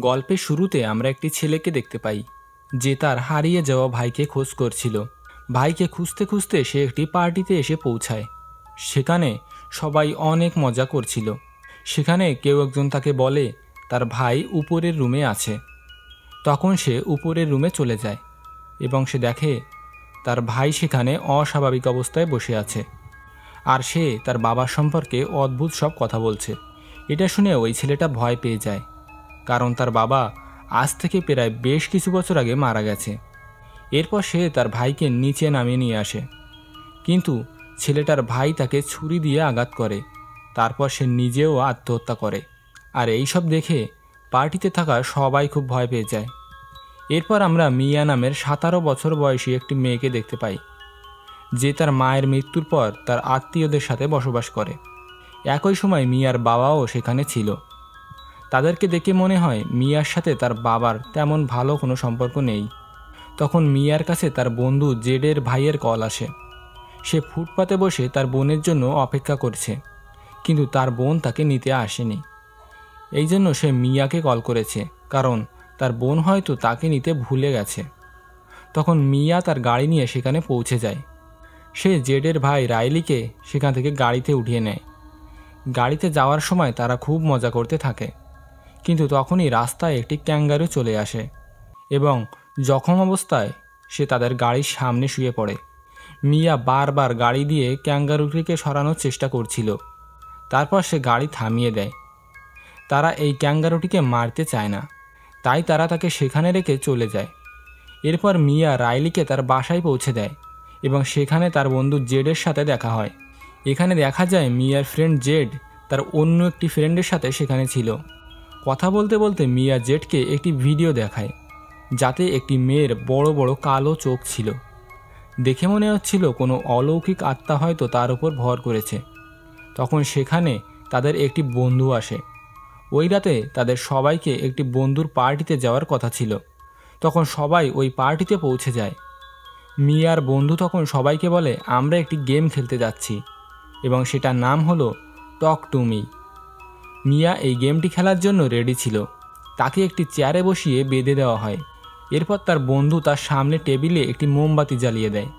গল্পের শুরুতে আমরা একটি ছেলেকে দেখতে পাই যে তার হারিয়ে যাওয়া ভাইকে খোঁজ করছিল। ভাইকে খুঁজতে খুঁজতে সে একটি পার্টিতে এসে পৌঁছায়। সেখানে সবাই অনেক মজা করছিল। সেখানে কেউ একজন তাকে বলে তার ভাই উপরের রুমে আছে। তখন সে উপরের রুমে চলে যায় এবং সে দেখে তার ভাই সেখানে অস্বাভাবিক অবস্থায় বসে আছে, আর সে তার বাবার সম্পর্কে অদ্ভুত সব কথা বলছে। এটা শুনে ওই ছেলেটা ভয় পেয়ে যায়, কারণ তার বাবা আজ থেকে প্রায় বেশ কিছু বছর আগে মারা গেছে। এরপর সে তার ভাইকে নিচে নামিয়ে নিয়ে আসে, কিন্তু ছেলেটার ভাই তাকে ছুরি দিয়ে আঘাত করে। তারপর সে নিজেও আত্মহত্যা করে। আর এইসব দেখে পার্টিতে থাকা সবাই খুব ভয় পেয়ে যায়। এরপর আমরা মিয়া নামের 17 বছর বয়সী একটি মেয়েকে দেখতে পাই, যে তার মায়ের মৃত্যুর পর তার আত্মীয়দের সাথে বসবাস করে। একই সময় মিয়ার বাবাও সেখানে ছিল। তাদেরকে দেখে মনে হয় মিয়ার সাথে তার বাবার তেমন ভালো কোনো সম্পর্ক নেই। তখন মিয়ার কাছে তার বন্ধু জেডের ভাইয়ের কল আসে। সে ফুটপাতে বসে তার বোনের জন্য অপেক্ষা করছে, কিন্তু তার বোন তাকে নিতে আসেনি। এই জন্য সে মিয়াকে কল করেছে, কারণ তার বোন হয়তো তাকে নিতে ভুলে গেছে। তখন মিয়া তার গাড়ি নিয়ে সেখানে পৌঁছে যায়। সে জেডের ভাই রাইলিকে সেখান থেকে গাড়িতে উঠিয়ে নেয়। গাড়িতে যাওয়ার সময় তারা খুব মজা করতে থাকে, কিন্তু তখনই রাস্তায় একটি ক্যাঙ্গারু চলে আসে এবং জখম অবস্থায় সে তাদের গাড়ির সামনে শুয়ে পড়ে। মিয়া বারবার গাড়ি দিয়ে ক্যাঙ্গারুটিকে সরানোর চেষ্টা করছিল। তারপর সে গাড়ি থামিয়ে দেয়। তারা এই ক্যাঙ্গারুটিকে মারতে চায় না, তাই তারা তাকে সেখানে রেখে চলে যায়। এরপর মিয়া রাইলিকে তার বাসায় পৌঁছে দেয় এবং সেখানে তার বন্ধু জেডের সাথে দেখা হয়। এখানে দেখা যায় মিয়ার ফ্রেন্ড জেড তার অন্য একটি ফ্রেন্ডের সাথে সেখানে ছিল। কথা বলতে বলতে মিয়া জেডকে একটি ভিডিও দেখায়, যাতে একটি মেয়ের বড় বড় কালো চোখ ছিল। দেখে মনে হচ্ছিল কোনো অলৌকিক আত্মা হয়তো তার উপর ভর করেছে। তখন সেখানে তাদের একটি বন্ধু আসে। ওই রাতে তাদের সবাইকে একটি বন্ধুর পার্টিতে যাওয়ার কথা ছিল। তখন সবাই ওই পার্টিতে পৌঁছে যায়। মিয়ার বন্ধু তখন সবাইকে বলে, আমরা একটি গেম খেলতে যাচ্ছি এবং সেটার নাম হলো টক টু মি। মিয়া এই গেমটি খেলার জন্য রেডি ছিল। তাকে একটি চেয়ারে বসিয়ে বেঁধে দেওয়া হয়। এরপর তার বন্ধু তার সামনে টেবিলে একটি মোমবাতি জ্বালিয়ে দেয়।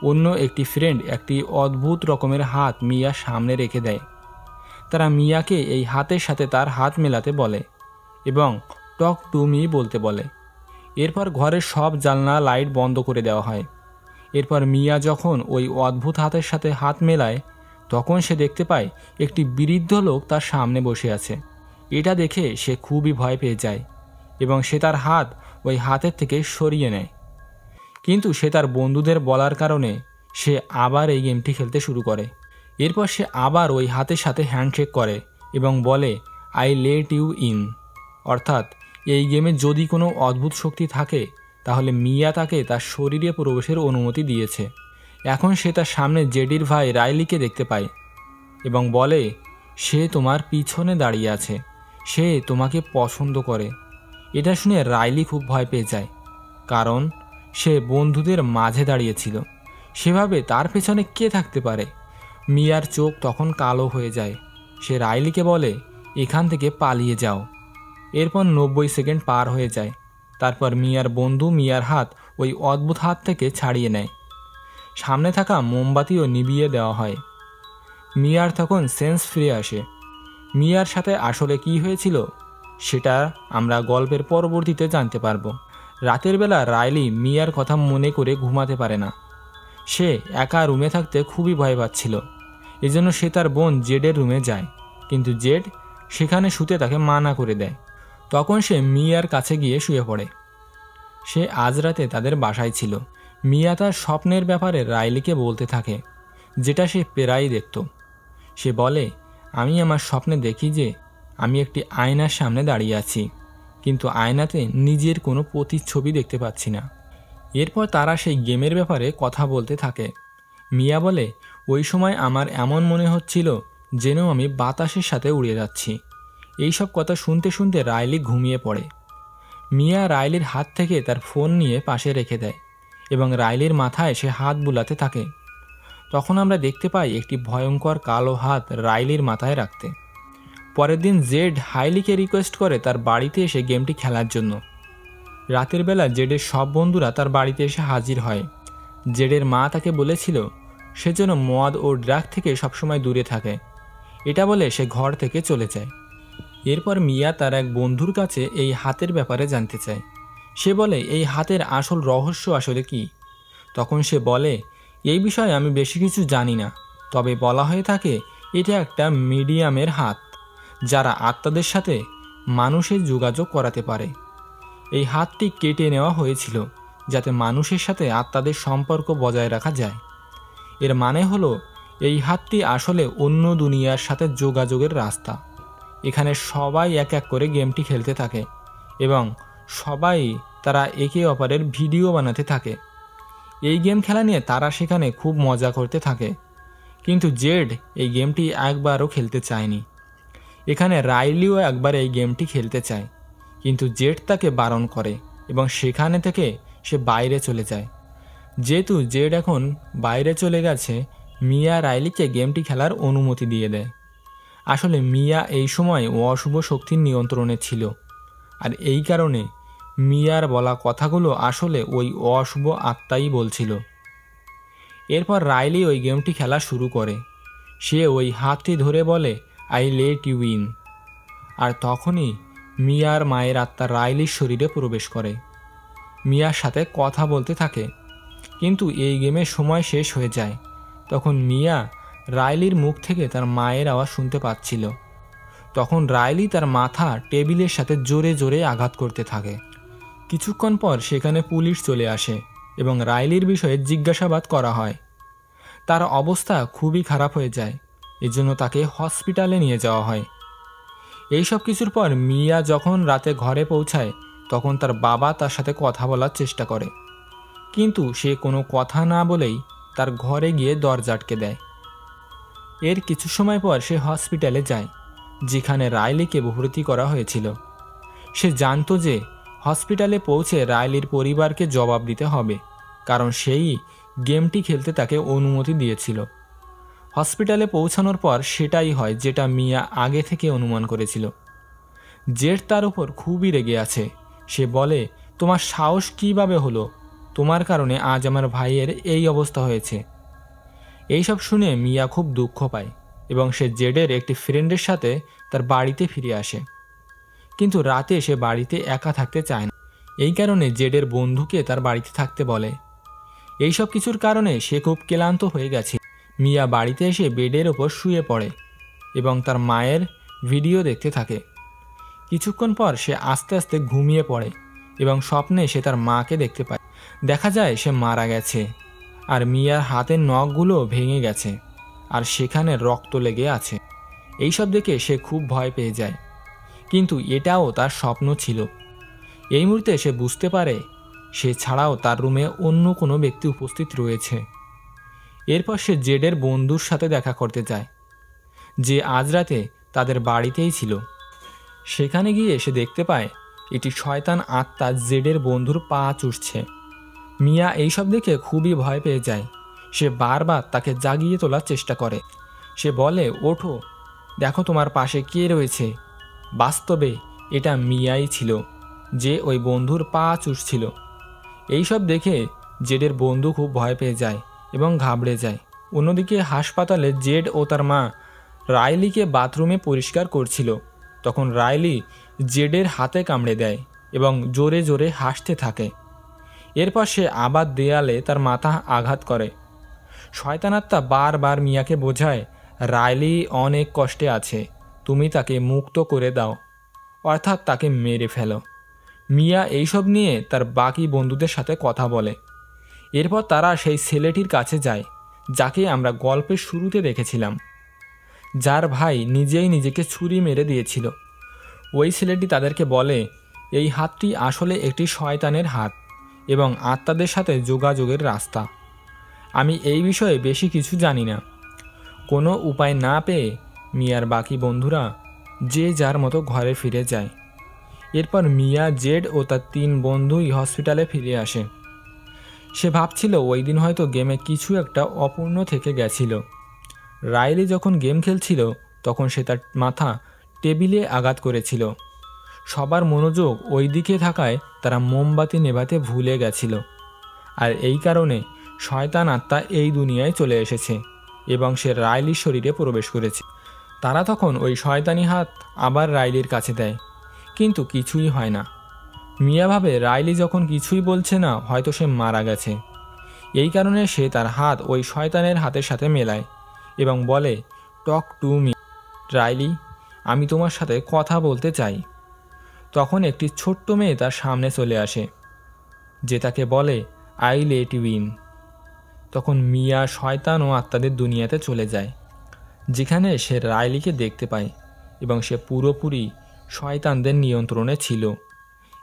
অন্য একটি ফ্রেন্ড একটি অদ্ভুত রকমের হাত মিয়ার সামনে রেখে দেয়। তারা মিয়াকে এই হাতের সাথে তার হাত মেলাতে বলে এবং টক টু মি বলতে বলে। এরপর ঘরের সব জানলা লাইট বন্ধ করে দেওয়া হয়। এরপর মিয়া যখন ওই অদ্ভুত হাতের সাথে হাত মেলায়, তখন সে দেখতে পায় একটি বৃদ্ধ লোক তার সামনে বসে আছে। এটা দেখে সে খুবই ভয় পেয়ে যায় এবং সে তার হাত ওই হাতের থেকে সরিয়ে নেয়। কিন্তু সে তার বন্ধুদের বলার কারণে সে আবার এই গেমটি খেলতে শুরু করে। এরপর সে আবার ওই হাতের সাথে হ্যান্ডশেক করে এবং বলে, আই লেট ইউ ইন। অর্থাৎ এই গেমে যদি কোনো অদ্ভুত শক্তি থাকে, তাহলে মিয়া তাকে তার শরীরে প্রবেশের অনুমতি দিয়েছে। এখন সে তার সামনে জেডির ভাই রাইলিকে দেখতে পায় এবং বলে, সে তোমার পিছনে দাঁড়িয়ে আছে, সে তোমাকে পছন্দ করে। এটা শুনে রাইলি খুব ভয় পেয়ে যায়, কারণ সে বন্ধুদের মাঝে দাঁড়িয়েছিল। সেভাবে তার পেছনে কে থাকতে পারে? মিয়ার চোখ তখন কালো হয়ে যায়। সে রাইলিকে বলে, এখান থেকে পালিয়ে যাও। এরপর 90 সেকেন্ড পার হয়ে যায়। তারপর মিয়ার বন্ধু মিয়ার হাত ওই অদ্ভুত হাত থেকে ছাড়িয়ে নেয়। সামনে থাকা মোমবাতিও নিভিয়ে দেওয়া হয়। মিয়ার তখন সেন্স ফিরে আসে। মিয়ার সাথে আসলে কি হয়েছিল সেটা আমরা গল্পের পরবর্তীতে জানতে পারবো। রাতের বেলা রাইলি মিয়ার কথা মনে করে ঘুমাতে পারে না। সে একা রুমে থাকতে খুবই ভয় পাচ্ছিল। এজন্য সে তার বোন জেডের রুমে যায়, কিন্তু জেড সেখানে শুতে তাকে মানা করে দেয়। তখন সে মিয়ার কাছে গিয়ে শুয়ে পড়ে। সে আজ রাতে তাদের বাসায় ছিল। মিয়া তার স্বপ্নের ব্যাপারে রাইলিকে বলতে থাকে, যেটা সে প্রায়ই দেখত। সে বলে, আমি আমার স্বপ্নে দেখি যে আমি একটি আয়নার সামনে দাঁড়িয়ে আছি, কিন্তু আয়নাতে নিজের কোনো প্রতিচ্ছবি দেখতে পাচ্ছি না। এরপর তারা সেই গেমের ব্যাপারে কথা বলতে থাকে। মিয়া বলে, ওই সময় আমার এমন মনে হচ্ছিল যেন আমি বাতাসের সাথে উড়ে যাচ্ছি। এইসব কথা শুনতে শুনতে রাইলি ঘুমিয়ে পড়ে। মিয়া রাইলির হাত থেকে তার ফোন নিয়ে পাশে রেখে দেয় এবং রাইলির মাথায় সে হাত বুলাতে থাকে। তখন আমরা দেখতে পাই একটি ভয়ঙ্কর কালো হাত রাইলির মাথায় রাখতে। পরের দিন জেড হাইলিকে রিকোয়েস্ট করে তার বাড়িতে এসে গেমটি খেলার জন্য। রাতের বেলা জেডের সব বন্ধুরা তার বাড়িতে এসে হাজির হয়। জেডের মা তাকে বলেছিল সে যেন মদ ও ড্রাগ থেকে সবসময় দূরে থাকে। এটা বলে সে ঘর থেকে চলে যায়। এরপর মিয়া তার এক বন্ধুর কাছে এই হাতের ব্যাপারে জানতে চায়। সে বলে এই হাতের আসল রহস্য আসলে কি। তখন সে বলে এই বিষয়ে আমি বেশি কিছু জানি না, তবে বলা হয়ে থাকে এটা একটা মিডিয়ামের হাত যারা আত্মাদের সাথে মানুষের যোগাযোগ করাতে পারে। এই হাতটি কেটে নেওয়া হয়েছিল যাতে মানুষের সাথে আত্মাদের সম্পর্ক বজায় রাখা যায়। এর মানে হলো এই হাতটি আসলে অন্য দুনিয়ার সাথে যোগাযোগের রাস্তা। এখানে সবাই এক এক করে গেমটি খেলতে থাকে এবং সবাই তারা একে অপরের ভিডিও বানাতে থাকে। এই গেম খেলা নিয়ে তারা সেখানে খুব মজা করতে থাকে। কিন্তু জেড এই গেমটি একবারও খেলতে চায়নি। এখানে রাইলিও একবার এই গেমটি খেলতে চায়, কিন্তু জেড তাকে বারণ করে এবং সেখানে থেকে সে বাইরে চলে যায়। যেহেতু জেড এখন বাইরে চলে গেছে, মিয়া রাইলিকে গেমটি খেলার অনুমতি দিয়ে দেয়। আসলে মিয়া এই সময় অশুভ শক্তির নিয়ন্ত্রণে ছিল, আর এই কারণে মিয়ার বলা কথাগুলো আসলে ওই অশুভ আত্মাই বলছিল। এরপর রাইলি ওই গেমটি খেলা শুরু করে। সে ওই হাতটি ধরে বলে আই লেট ইউ ইন। আর তখনই মিয়ার মায়ের আত্মা রাইলির শরীরে প্রবেশ করে, মিয়ার সাথে কথা বলতে থাকে। কিন্তু এই গেমের সময় শেষ হয়ে যায়। তখন মিয়া রাইলির মুখ থেকে তার মায়ের আওয়াজ শুনতে পাচ্ছিল। তখন রাইলি তার মাথা টেবিলের সাথে জোরে জোরে আঘাত করতে থাকে। কিছুক্ষণ পর সেখানে পুলিশ চলে আসে এবং রাইলির বিষয়ে জিজ্ঞাসাবাদ করা হয়। তার অবস্থা খুবই খারাপ হয়ে যায়, এজন্য তাকে হসপিটালে নিয়ে যাওয়া হয়। এইসব কিছুর পর মিয়া যখন রাতে ঘরে পৌঁছায় তখন তার বাবা তার সাথে কথা বলার চেষ্টা করে, কিন্তু সে কোনো কথা না বলেই তার ঘরে গিয়ে দরজা আটকে দেয়। এর কিছু সময় পর সে হসপিটালে যায় যেখানে রাইলিকে ভর্তি করা হয়েছিল। সে জানতো যে হসপিটালে পৌঁছে রাইলির পরিবারকে জবাব দিতে হবে, কারণ সেই গেমটি খেলতে তাকে অনুমতি দিয়েছিল। হসপিটালে পৌঁছানোর পর সেটাই হয় যেটা মিয়া আগে থেকে অনুমান করেছিল। জেড তার উপর খুবই রেগে আছে। সে বলে তোমার সাহস কীভাবে হলো, তোমার কারণে আজ আমার ভাইয়ের এই অবস্থা হয়েছে। এইসব শুনে মিয়া খুব দুঃখ পায় এবং সে জেডের একটি ফ্রেন্ডের সাথে তার বাড়িতে ফিরে আসে। কিন্তু রাতে সে বাড়িতে একা থাকতে চায় না। এই কারণে জেডের বন্ধুকে তার বাড়িতে থাকতে বলে। এইসব কিছুর কারণে সে খুব ক্লান্ত হয়ে গেছে। মিয়া বাড়িতে এসে বেডের ওপর শুয়ে পড়ে এবং তার মায়ের ভিডিও দেখতে থাকে। কিছুক্ষণ পর সে আস্তে আস্তে ঘুমিয়ে পড়ে এবং স্বপ্নে সে তার মাকে দেখতে পায়। দেখা যায় সে মারা গেছে আর মিয়ার হাতের নখগুলো ভেঙে গেছে আর সেখানে রক্ত লেগে আছে। এইসব দেখে সে খুব ভয় পেয়ে যায়, কিন্তু এটাও তার স্বপ্ন ছিল। এই মুহূর্তে সে বুঝতে পারে সে ছাড়াও তার রুমে অন্য কোনো ব্যক্তি উপস্থিত রয়েছে। এরপর সে জেডের বন্ধুর সাথে দেখা করতে যায়, যে আজ রাতে তাদের বাড়িতেই ছিল। সেখানে গিয়ে সে দেখতে পায় এটি শয়তান আত্মা জেডের বন্ধুর পা চুষছে। মিয়া এইসব দেখে খুবই ভয় পেয়ে যায়। সে বারবার তাকে জাগিয়ে তোলার চেষ্টা করে। সে বলে ওঠো, দেখো তোমার পাশে কে রয়েছে। বাস্তবে এটা মিয়াই ছিল যে ওই বন্ধুর পা চুষছিল। এইসব দেখে জেডের বন্ধু খুব ভয় পেয়ে যায় এবং ঘাবড়ে যায়। অন্যদিকে হাসপাতালে জেড ও তার মা রাইলিকে বাথরুমে পরিষ্কার করছিল। তখন রাইলি জেডের হাতে কামড়ে দেয় এবং জোরে জোরে হাসতে থাকে। এরপর সে আবার দেয়ালে তার মাথা আঘাত করে। শয়তানাত্মা বারবার মিয়াকে বোঝায় রাইলি অনেক কষ্টে আছে, তুমি তাকে মুক্ত করে দাও, অর্থাৎ তাকে মেরে ফেলো। মিয়া এইসব নিয়ে তার বাকি বন্ধুদের সাথে কথা বলে। এরপর তারা সেই ছেলেটির কাছে যায় যাকে আমরা গল্পের শুরুতে দেখেছিলাম, যার ভাই নিজেই নিজেকে ছুরি মেরে দিয়েছিল। ওই ছেলেটি তাদেরকে বলে এই হাতটি আসলে একটি শয়তানের হাত এবং আত্মাদের সাথে যোগাযোগের রাস্তা। আমি এই বিষয়ে বেশি কিছু জানি না। কোনো উপায় না পেয়ে মিয়ার বাকি বন্ধুরা যে যার মতো ঘরে ফিরে যায়। এরপর মিয়া, জেড ও তার 3 বন্ধুই হসপিটালে ফিরে আসে। সে ভাবছিল ওই দিন হয়তো গেমে কিছু একটা অপূর্ণ থেকে গেছিল। রাইলি যখন গেম খেলছিল তখন সে তার মাথা টেবিলে আঘাত করেছিল। সবার মনোযোগ ওই দিকে থাকায় তারা মোমবাতি নেভাতে ভুলে গেছিল। আর এই কারণে শয়তান আত্মা এই দুনিয়ায় চলে এসেছে এবং সে রাইলির শরীরে প্রবেশ করেছে। তারা তখন ওই শয়তানি হাত আবার রাইলির কাছে দেয়, কিন্তু কিছুই হয় না। মিয়া ভাবে রাইলি যখন কিছুই বলছে না, হয়তো সে মারা গেছে। এই কারণে সে তার হাত ওই শয়তানের হাতের সাথে মেলায় এবং বলে, টক টু মি রাইলি, আমি তোমার সাথে কথা বলতে চাই। তখন একটি ছোট্ট মেয়ে তার সামনে চলে আসে, যে তাকে বলে, আই লেট ইউ ইন। তখন মিয়া শয়তান ও আত্মাদের দুনিয়াতে চলে যায়, যেখানে সে রাইলিকে দেখতে পায় এবং সে পুরোপুরি শয়তানদের নিয়ন্ত্রণে ছিল।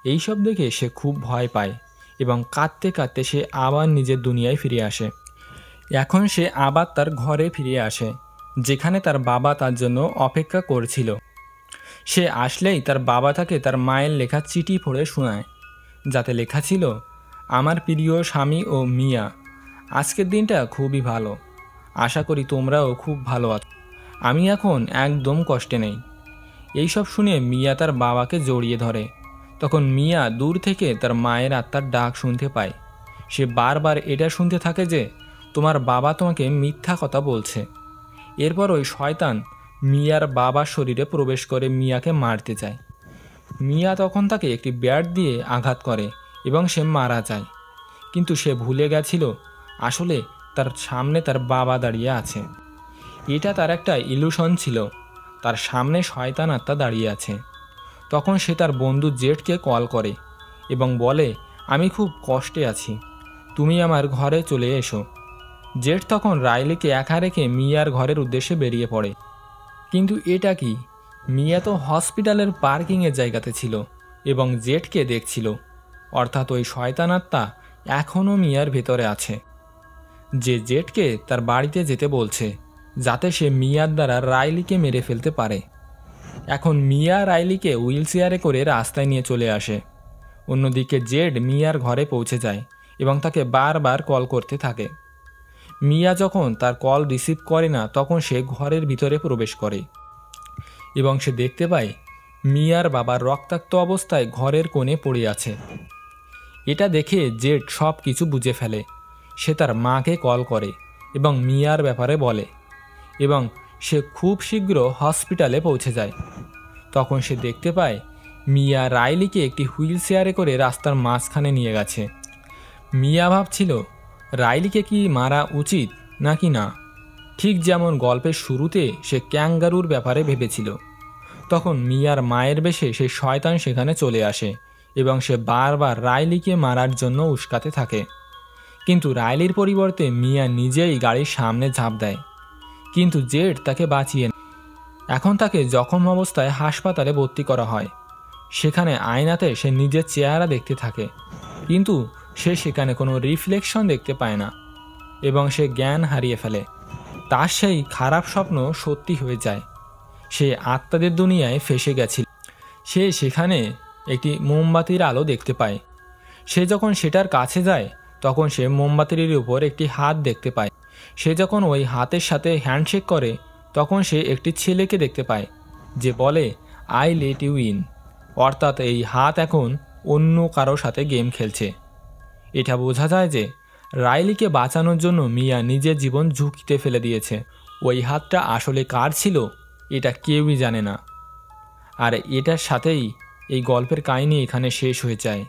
এইসব দেখে সে খুব ভয় পায় এবং কাঁদতে কাঁদতে সে আবার নিজের দুনিয়ায় ফিরে আসে। এখন সে আবার তার ঘরে ফিরে আসে, যেখানে তার বাবা তার জন্য অপেক্ষা করছিল। সে আসলেই তার বাবা তাকে তার মায়ের লেখা চিঠি পড়ে শোনায়, যাতে লেখা ছিল, আমার প্রিয় স্বামী ও মিয়া, আজকের দিনটা খুবই ভালো। আশা করি তোমরাও খুব ভালো আছো। আমি এখন একদম কষ্টে নেই। এইসব শুনে মিয়া তার বাবাকে জড়িয়ে ধরে। তখন মিয়া দূর থেকে তার মায়ের আত্মার ডাক শুনতে পায়। সে বারবার এটা শুনতে থাকে যে তোমার বাবা তোমাকে মিথ্যা কথা বলছে। এরপর ওই শয়তান মিয়ার বাবার শরীরে প্রবেশ করে মিয়াকে মারতে যায়। মিয়া তখন তাকে একটি ব্যাট দিয়ে আঘাত করে এবং সে মারা যায়। কিন্তু সে ভুলে গেছিল আসলে তার সামনে তার বাবা দাঁড়িয়ে আছে। এটা তার একটা ইলুশন ছিল, তার সামনে শয়তান আত্মা দাঁড়িয়ে আছে। তখন সে তার বন্ধু জেটকে কল করে এবং বলে, আমি খুব কষ্টে আছি, তুমি আমার ঘরে চলে এসো। জেট তখন রাইলিকে একা রেখে মিয়ার ঘরের উদ্দেশ্যে বেরিয়ে পড়ে। কিন্তু এটা কি, মিয়া তো হসপিটালের পার্কিংয়ের জায়গাতে ছিল এবং জেটকে দেখছিল, অর্থাৎ ওই শয়তান আত্মা এখনও মিয়ার ভেতরে আছে, যে জেটকে তার বাড়িতে যেতে বলছে, যাতে সে মিয়ার দ্বারা রাইলিকে মেরে ফেলতে পারে। এখন মিয়া রাইলিকে হুইল চেয়ারে করে রাস্তায় নিয়ে চলে আসে। অন্যদিকে জেড মিয়ার ঘরে পৌঁছে যায় এবং তাকে বারবার কল করতে থাকে। মিয়া যখন তার কল রিসিভ করে না, তখন সে ঘরের ভিতরে প্রবেশ করে এবং সে দেখতে পায় মিয়ার বাবার রক্তাক্ত অবস্থায় ঘরের কোণে পড়ে আছে। এটা দেখে জেড সব কিছু বুঝে ফেলে। সে তার মাকে কল করে এবং মিয়ার ব্যাপারে বলে এবং সে খুব শীঘ্র হসপিটালে পৌঁছে যায়। তখন সে দেখতে পায় মিয়া রাইলিকে একটি হুইল চেয়ারে করে রাস্তার মাঝখানে নিয়ে গেছে। মিয়া ভাবছিল রাইলিকে কি মারা উচিত নাকি না, ঠিক যেমন গল্পের শুরুতে সে ক্যাঙ্গারুর ব্যাপারে ভেবেছিল। তখন মিয়ার মায়ের বেশে সেই শয়তান সেখানে চলে আসে এবং সে বারবার রাইলিকে মারার জন্য উস্কাতে থাকে। কিন্তু রাইলির পরিবর্তে মিয়া নিজেই গাড়ির সামনে ঝাঁপ দেয়, কিন্তু জেড তাকে বাঁচিয়ে নেয়। এখন তাকে জখম অবস্থায় হাসপাতালে ভর্তি করা হয়। সেখানে আয়নাতে সে নিজের চেহারা দেখতে থাকে, কিন্তু সে সেখানে কোনো রিফ্লেকশন দেখতে পায় না এবং সে জ্ঞান হারিয়ে ফেলে। তার সেই খারাপ স্বপ্ন সত্যি হয়ে যায়। সে আত্মাদের দুনিয়ায় ফেসে গেছিল। সে সেখানে একটি মোমবাতির আলো দেখতে পায়। সে যখন সেটার কাছে যায়, তখন সে মোমবাতির উপর একটি হাত দেখতে পায়। সে যখন ওই হাতের সাথে হ্যান্ডশেক করে, তখন সে একটি ছেলেকে দেখতে পায়, যে বলে, আই লেট ইউ ইন, অর্থাৎ এই হাত এখন অন্য কারো সাথে গেম খেলছে। এটা বোঝা যায় যে রাইলিকে বাঁচানোর জন্য মিয়া নিজের জীবন ঝুঁকিতে ফেলে দিয়েছে। ওই হাতটা আসলে কার ছিল এটা কেউই জানে না। আর এটার সাথেই এই গল্পের কাহিনী এখানে শেষ হয়ে যায়।